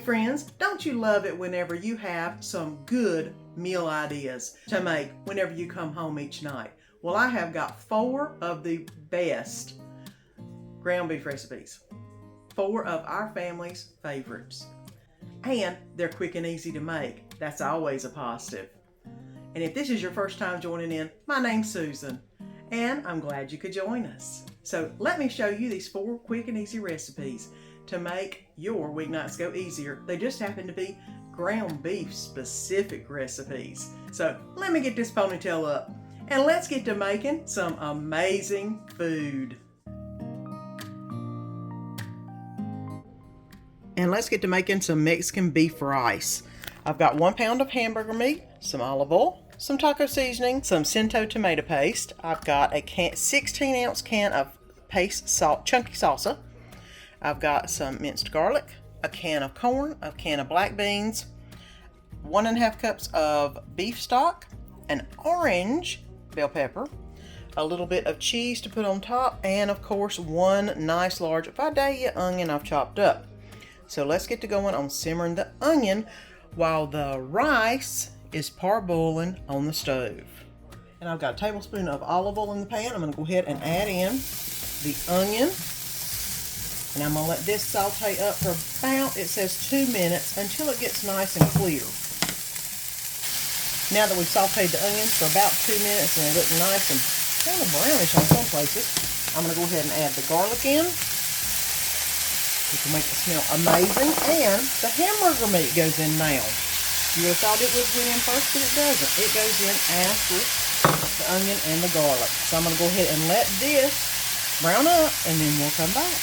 friends, don't you love it whenever you have some good meal ideas to make whenever you come home each night? Well, I have got 4 of the best ground beef recipes. 4 of our family's favorites. And they're quick and easy to make. That's always a positive. And if this is your first time joining in, my name's Susan, and I'm glad you could join us. So let me show you these 4 quick and easy recipes to make your weeknights go easier. They just happen to be ground beef specific recipes. So let me get this ponytail up and let's get to making some amazing food. And let's get to making some Mexican beef rice. I've got 1 pound of hamburger meat, some olive oil, some taco seasoning, some Cento tomato paste. I've got a 16-ounce can of chunky salsa. I've got some minced garlic, a can of corn, a can of black beans, 1.5 cups of beef stock, an orange bell pepper, a little bit of cheese to put on top, and of course 1 nice large Vidalia onion I've chopped up. So let's get to going on simmering the onion while the rice is parboiling on the stove. And I've got a tablespoon of olive oil in the pan. I'm going to go ahead and add in the onion. And I'm going to let this saute up for about, it says 2 minutes, until it gets nice and clear. Now that we've sauteed the onions for about 2 minutes and they look nice and kind of brownish on some places, I'm going to go ahead and add the garlic in, which will make it smell amazing. And the hamburger meat goes in now. You would have thought it would went in first, but it doesn't. It goes in after the onion and the garlic. So I'm going to go ahead and let this brown up, and then we'll come back.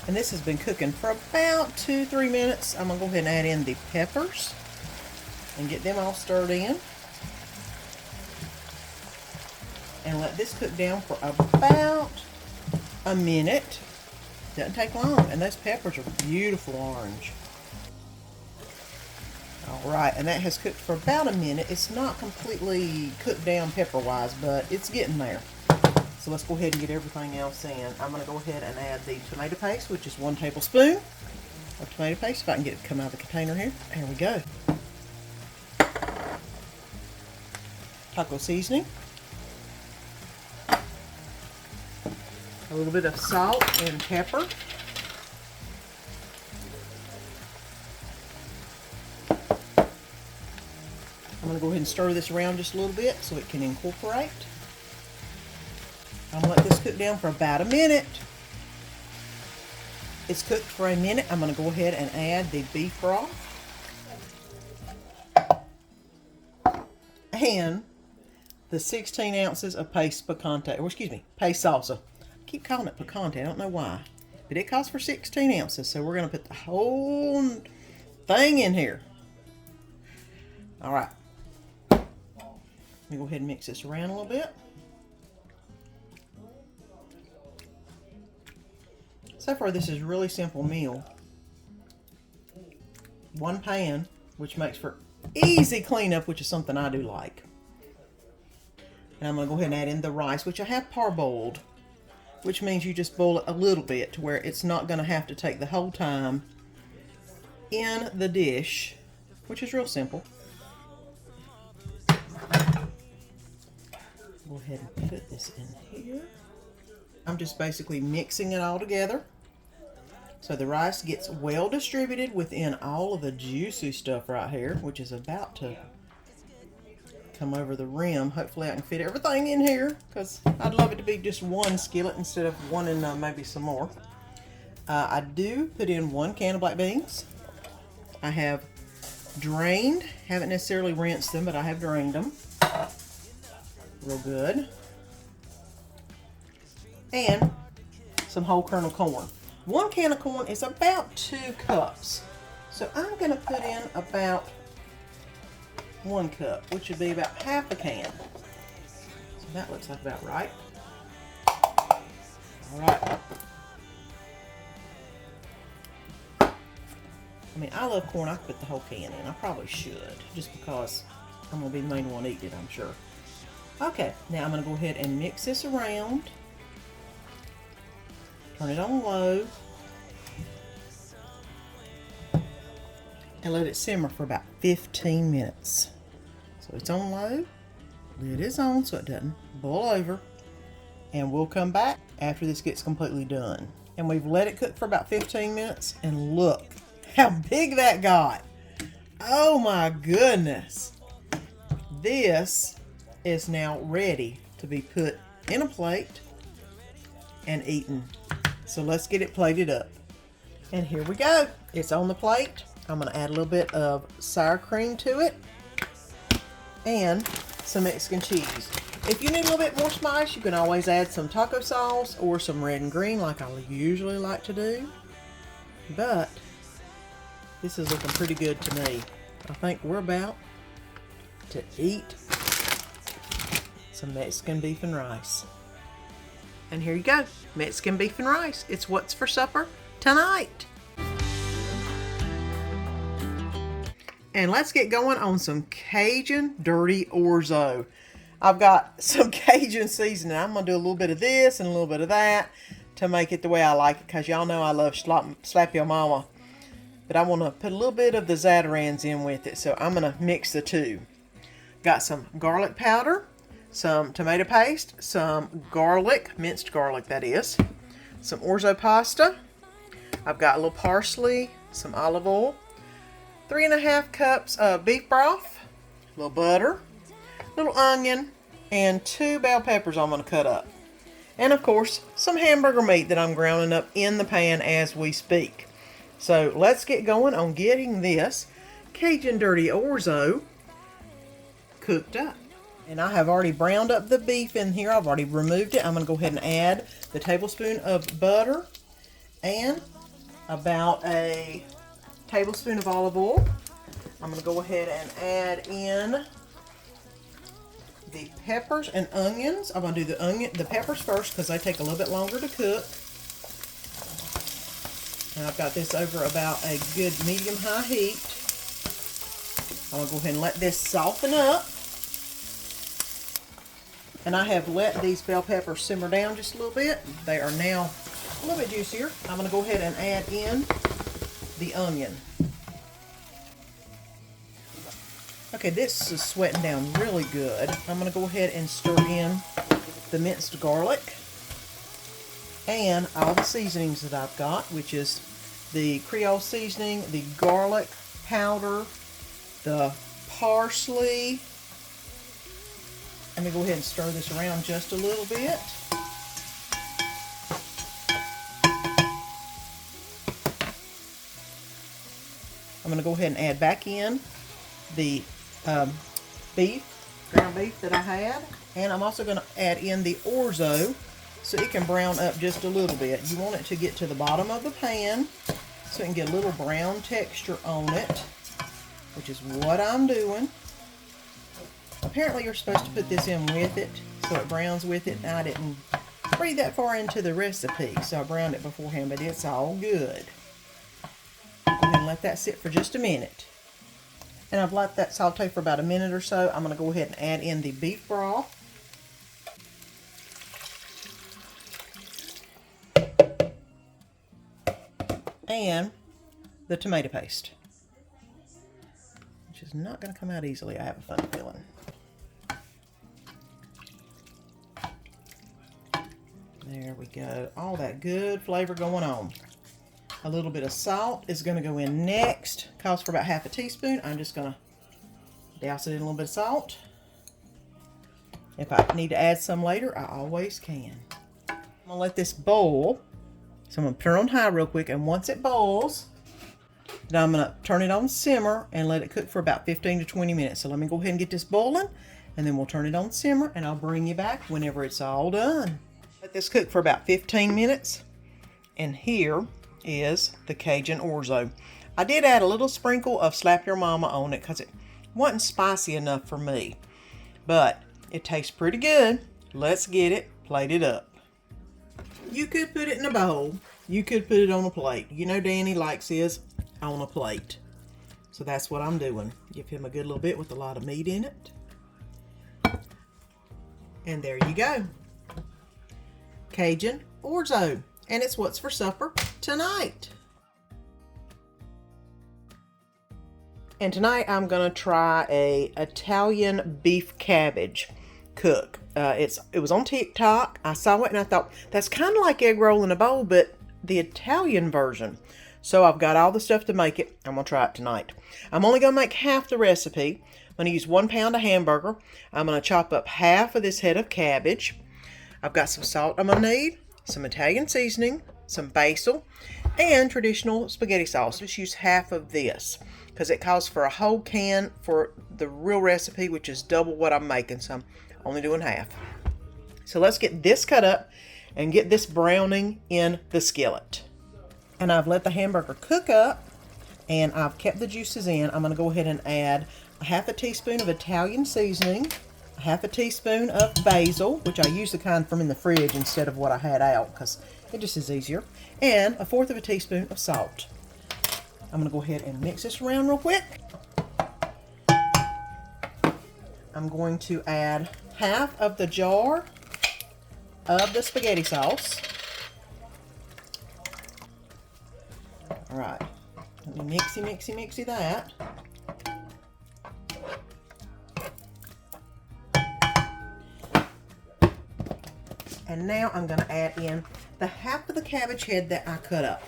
And this has been cooking for about 2-3 minutes. I'm going to go ahead and add in the peppers and get them all stirred in. And let this cook down for about a minute. Doesn't take long. And those peppers are beautiful orange. Alright, and that has cooked for about a minute. It's not completely cooked down pepper-wise, but it's getting there. So let's go ahead and get everything else in. I'm going to go ahead and add the tomato paste, which is 1 tablespoon of tomato paste. If I can get it to come out of the container here. There we go. Taco seasoning. A little bit of salt and pepper. I'm going to go ahead and stir this around just a little bit so it can incorporate. I'm going to let this cook down for about a minute. It's cooked for a minute. I'm going to go ahead and add the beef broth and the 16 ounces of paste picante, or excuse me, paste salsa. I keep calling it picante. I don't know why, but it calls for 16 ounces. So we're going to put the whole thing in here. All right. Let me go ahead and mix this around a little bit. So far, this is a really simple meal. 1 pan, which makes for easy cleanup, which is something I do like. And I'm going to go ahead and add in the rice, which I have parboiled, which means you just boil it a little bit to where it's not going to have to take the whole time in the dish, which is real simple. Go ahead and put this in here. I'm just basically mixing it all together so the rice gets well distributed within all of the juicy stuff right here, which is about to come over the rim. Hopefully I can fit everything in here, because I'd love it to be just 1 skillet instead of 1 and maybe some more. I do put in 1 can of black beans. I have drained, haven't necessarily rinsed them, but I have drained them. Real good. And some whole kernel corn. 1 can of corn is about 2 cups. So I'm going to put in about 1 cup, which would be about half a can. So that looks like about right. All right. I mean, I love corn. I could put the whole can in. I probably should, just because I'm going to be the main one eating it, I'm sure. Okay, now I'm going to go ahead and mix this around. Turn it on low. and let it simmer for about 15 minutes. So it's on low, lid is on so it doesn't boil over, and we'll come back after this gets completely done. And we've let it cook for about 15 minutes, and look how big that got. Oh my goodness. This is now ready to be put in a plate and eaten. So let's get it plated up. And here we go. It's on the plate. I'm going to add a little bit of sour cream to it and some Mexican cheese. If you need a little bit more spice, you can always add some taco sauce or some red and green like I usually like to do. But this is looking pretty good to me. I think we're about to eat some Mexican beef and rice. And here you go, Mexican beef and rice. It's what's for supper tonight. And let's get going on some Cajun Dirty Orzo. I've got some Cajun seasoning. I'm going to do a little bit of this and a little bit of that to make it the way I like it, because y'all know I love slap your mama. But I want to put a little bit of the Zatarain's in with it, so I'm going to mix the two. Got some garlic powder, some tomato paste, some garlic, minced garlic that is, some orzo pasta. I've got a little parsley, some olive oil, 3½ cups of beef broth, a little butter, a little onion, and 2 bell peppers I'm going to cut up. And of course, some hamburger meat that I'm grounding up in the pan as we speak. So let's get going on getting this Cajun Dirty Orzo cooked up. And I have already browned up the beef in here. I've already removed it. I'm going to go ahead and add the tablespoon of butter and about a tablespoon of olive oil. I'm going to go ahead and add in the peppers and onions. I'm going to do the peppers first because they take a little bit longer to cook. And I've got this over about a good medium-high heat. I'm going to go ahead and let this soften up. And I have let these bell peppers simmer down just a little bit. They are now a little bit juicier. I'm going to go ahead and add in the onion. Okay, this is sweating down really good. I'm going to go ahead and stir in the minced garlic and all the seasonings that I've got, which is the Creole seasoning, the garlic powder, the parsley. Let me go ahead and stir this around just a little bit. I'm going to go ahead and add back in the ground beef that I had. And I'm also going to add in the orzo so it can brown up just a little bit. You want it to get to the bottom of the pan so it can get a little brown texture on it, which is what I'm doing. Apparently you're supposed to put this in with it so it browns with it. I didn't read that far into the recipe, so I browned it beforehand, but it's all good. Go ahead and let that sit for just a minute. And I've let that saute for about a minute or so. I'm going to go ahead and add in the beef broth. And the tomato paste, which is not going to come out easily, I have a funny feeling. There we go. All that good flavor going on. A little bit of salt is going to go in next. Calls for about ½ a teaspoon. I'm just going to douse it in a little bit of salt. If I need to add some later, I always can. I'm going to let this boil. So I'm going to turn it on high real quick, and once it boils, then I'm going to turn it on simmer and let it cook for about 15 to 20 minutes. So let me go ahead and get this boiling, and then we'll turn it on simmer, and I'll bring you back whenever it's all done. Let this cook for about 15 minutes, and here is the Cajun Orzo. I did add a little sprinkle of Slap Your Mama on it because it wasn't spicy enough for me, but it tastes pretty good. Let's get it plated up. You could put it in a bowl. You could put it on a plate. You know Danny likes his on a plate. So that's what I'm doing. Give him a good little bit with a lot of meat in it. And there you go. Cajun Orzo. And it's what's for supper tonight. And tonight I'm gonna try a Italian beef cabbage cook. It was on TikTok. I saw it and I thought, that's kind of like egg roll in a bowl, but the Italian version. So I've got all the stuff to make it. I'm gonna try it tonight. I'm only gonna make half the recipe. I'm gonna use 1 pound of hamburger. I'm gonna chop up half of this head of cabbage. I've got some salt I'm gonna need, some Italian seasoning, some basil, and traditional spaghetti sauce. Just use half of this because it calls for a whole can for the real recipe, which is double what I'm making, so I'm only doing half. So let's get this cut up and get this browning in the skillet. And I've let the hamburger cook up and I've kept the juices in. I'm going to go ahead and add a half a teaspoon of Italian seasoning, a half a teaspoon of basil, which I use the kind from in the fridge instead of what I had out because it just is easier, and a 1/4 of a teaspoon of salt. I'm going to go ahead and mix this around real quick. I'm going to add half of the jar of the spaghetti sauce. All right, let me mixy that. And now I'm going to add in the half of the cabbage head that I cut up.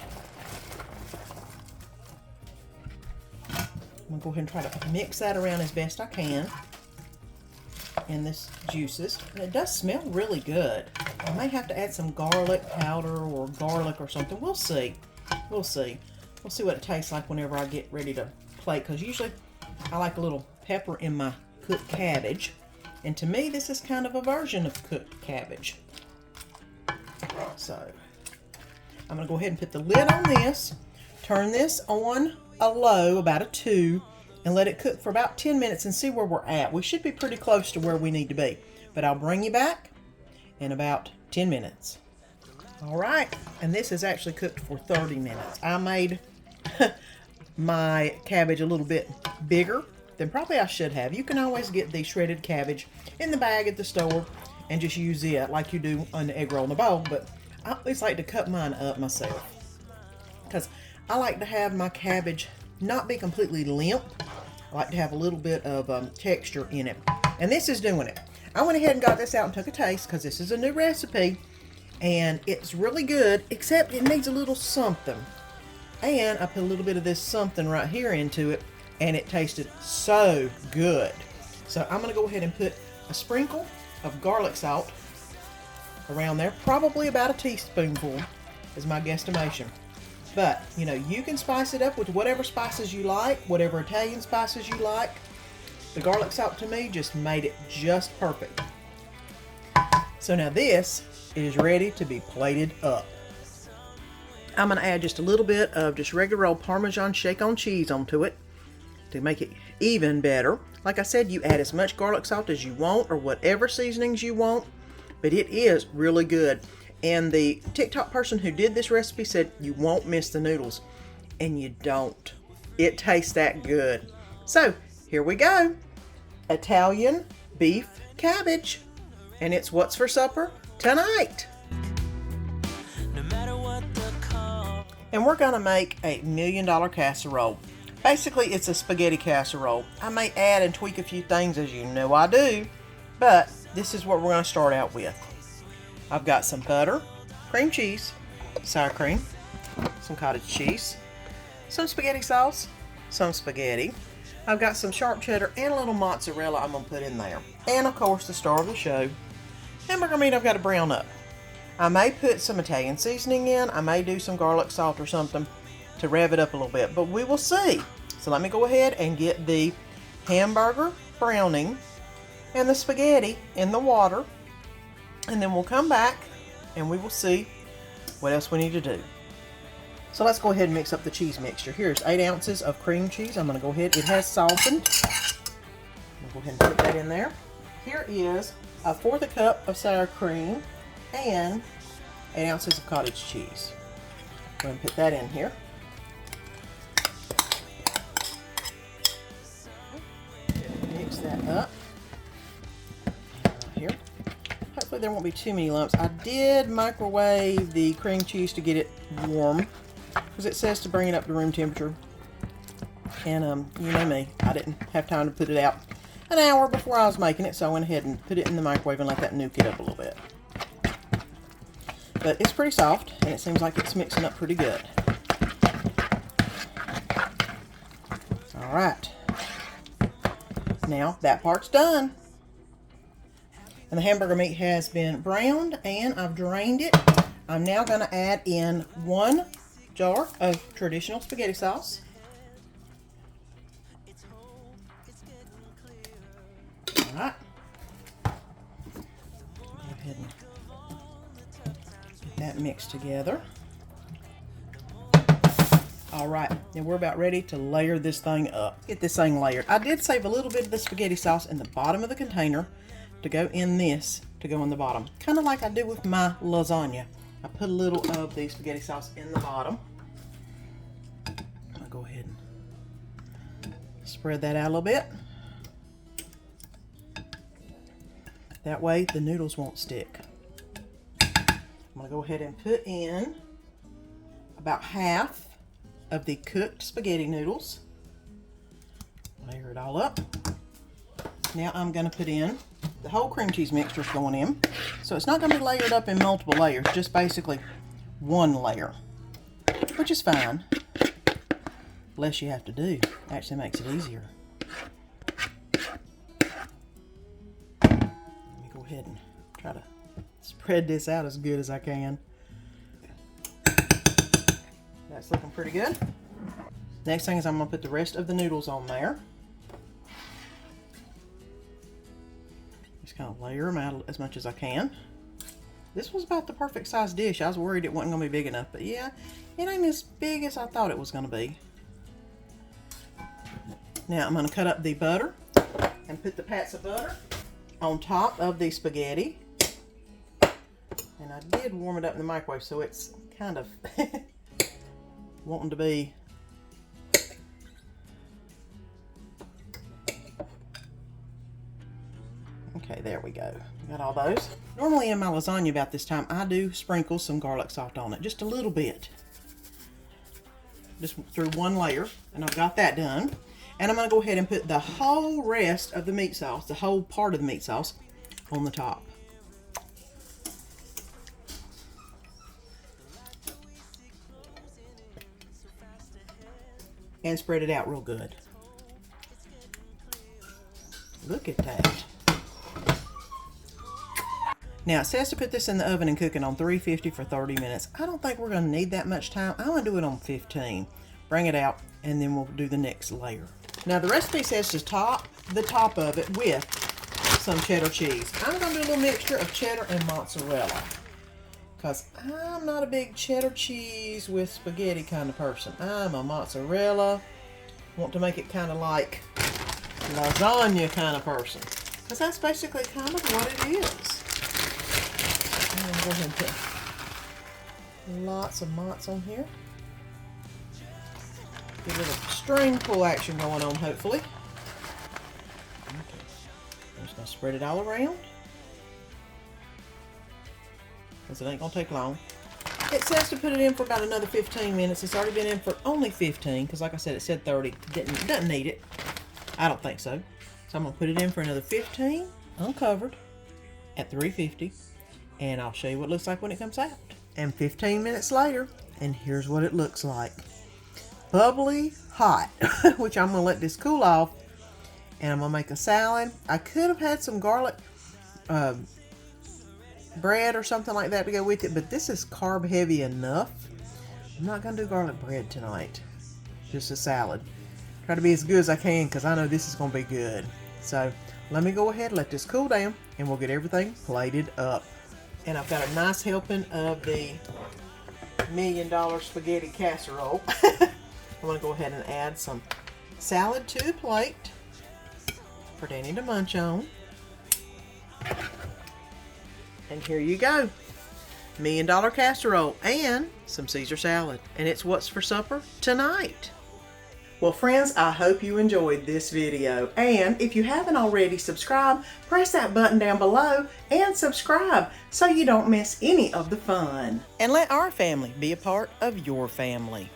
I'm going to go ahead and try to mix that around as best I can in this juices. And it does smell really good. I may have to add some garlic powder or garlic or something. We'll see. We'll see. We'll see what it tastes like whenever I get ready to plate, because usually I like a little pepper in my cooked cabbage. And to me, this is kind of a version of cooked cabbage. So I'm going to go ahead and put the lid on this, turn this on a low, about a 2, and let it cook for about 10 minutes and see where we're at. We should be pretty close to where we need to be, but I'll bring you back in about 10 minutes. All right, and this is actually cooked for 30 minutes. I made my cabbage a little bit bigger than probably I should have. You can always get the shredded cabbage in the bag at the store and just use it like you do on the egg roll in the bowl, but I always like to cut mine up myself because I like to have my cabbage not be completely limp. I like to have a little bit of texture in it, and this is doing it. I went ahead and got this out and took a taste because this is a new recipe and it's really good, except it needs a little something. And I put a little bit of this something right here into it and it tasted so good. So I'm going to go ahead and put a sprinkle of garlic salt around there, probably about a teaspoonful is my guesstimation. But you know, you can spice it up with whatever spices you like, whatever Italian spices you like. The garlic salt to me just made it just perfect. So now this is ready to be plated up. I'm going to add just a little bit of just regular old Parmesan shake-on cheese onto it to make it even better. Like I said, you add as much garlic salt as you want or whatever seasonings you want, but it is really good. And the TikTok person who did this recipe said you won't miss the noodles, and you don't. It tastes that good. So here we go. Italian beef cabbage. And it's what's for supper tonight. And we're going to make a $1 million casserole. Basically, it's a spaghetti casserole. I may add and tweak a few things, as you know I do, but this is what we're going to start out with. I've got some butter, cream cheese, sour cream, some cottage cheese, some spaghetti sauce, some spaghetti. I've got some sharp cheddar and a little mozzarella I'm going to put in there. And of course, the star of the show, hamburger meat I've got to brown up. I may put some Italian seasoning in. I may do some garlic salt or something to rev it up a little bit, but we will see. So let me go ahead and get the hamburger browning and the spaghetti in the water, and then we'll come back and we will see what else we need to do. So let's go ahead and mix up the cheese mixture. Here's 8 ounces of cream cheese. I'm going to go ahead, it has softened. I'm going to go ahead and put that in there. Here is a 1/4 cup of sour cream and 8 ounces of cottage cheese. I'm going to put that in here. Mix that up. Right here. Hopefully there won't be too many lumps. I did microwave the cream cheese to get it warm because it says to bring it up to room temperature. And you know me, I didn't have time to put it out an hour before I was making it, so I went ahead and put it in the microwave and let that nuke it up a little bit. But it's pretty soft, and it seems like it's mixing up pretty good. All right. Now, that part's done. And the hamburger meat has been browned, and I've drained it. I'm now going to add in 1 jar of traditional spaghetti sauce. All right. Go ahead and get that mixed together. All right, and we're about ready to layer this thing up. Get this thing layered. I did save a little bit of the spaghetti sauce in the bottom of the container to go in this, to go in the bottom. Kind of like I do with my lasagna. I put a little of the spaghetti sauce in the bottom. I'll go ahead and spread that out a little bit. That way the noodles won't stick. I'm gonna go ahead and put in about half of the cooked spaghetti noodles. Layer it all up. Now I'm gonna put in the whole cream cheese mixture going in. So it's not gonna be layered up in multiple layers, just basically one layer, which is fine. Less you have to do, actually makes it easier. Let me go ahead and try to spread this out as good as I can. That's looking pretty good. Next thing is I'm gonna put the rest of the noodles on there. Just kind of layer them out as much as I can. This was about the perfect size dish. I was worried it wasn't gonna be big enough, but yeah, it ain't as big as I thought it was gonna be. Now I'm gonna cut up the butter and put the pats of butter on top of the spaghetti. And I did warm it up in the microwave, so it's kind of wanting to be okay. There we go. Got all those. Normally in my lasagna about this time I do sprinkle some garlic salt on it, just a little bit, just through one layer, and I've got that done. And I'm going to go ahead and put the whole rest of the meat sauce, the whole part of the meat sauce, on the top. And spread it out real good. Look at that. Now it says to put this in the oven and cook it on 350 for 30 minutes. I don't think we're going to need that much time. I'm going to do it on 15. Bring it out, and then we'll do the next layer. Now the recipe says to top the top of it with some cheddar cheese. I'm going to do a little mixture of cheddar and mozzarella, because I'm not a big cheddar cheese with spaghetti kind of person. I'm a mozzarella, want to make it kind of like lasagna kind of person, because that's basically kind of what it is. I'm going to go ahead and put lots of mozz on here. Get a little string pull action going on, hopefully. Okay. I'm just going to spread it all around, because it ain't going to take long. It says to put it in for about another 15 minutes. It's already been in for only 15, because like I said, it said 30. Doesn't need it. I don't think so. So I'm going to put it in for another 15, uncovered, at 350. And I'll show you what it looks like when it comes out. And 15 minutes later, and here's what it looks like. Bubbly hot, which I'm going to let this cool off. And I'm going to make a salad. I could have had some garlic bread or something like that to go with it, but this is carb heavy enough. I'm not going to do garlic bread tonight. Just a salad. Try to be as good as I can, because I know this is going to be good. So let me go ahead, let this cool down, and we'll get everything plated up. And I've got a nice helping of the $1 million spaghetti casserole. I'm going to go ahead and add some salad to the plate for Danny to munch on. And here you go. $1 million casserole and some Caesar salad. And it's what's for supper tonight. Well, friends, I hope you enjoyed this video. And if you haven't already subscribed, press that button down below and subscribe so you don't miss any of the fun. And let our family be a part of your family.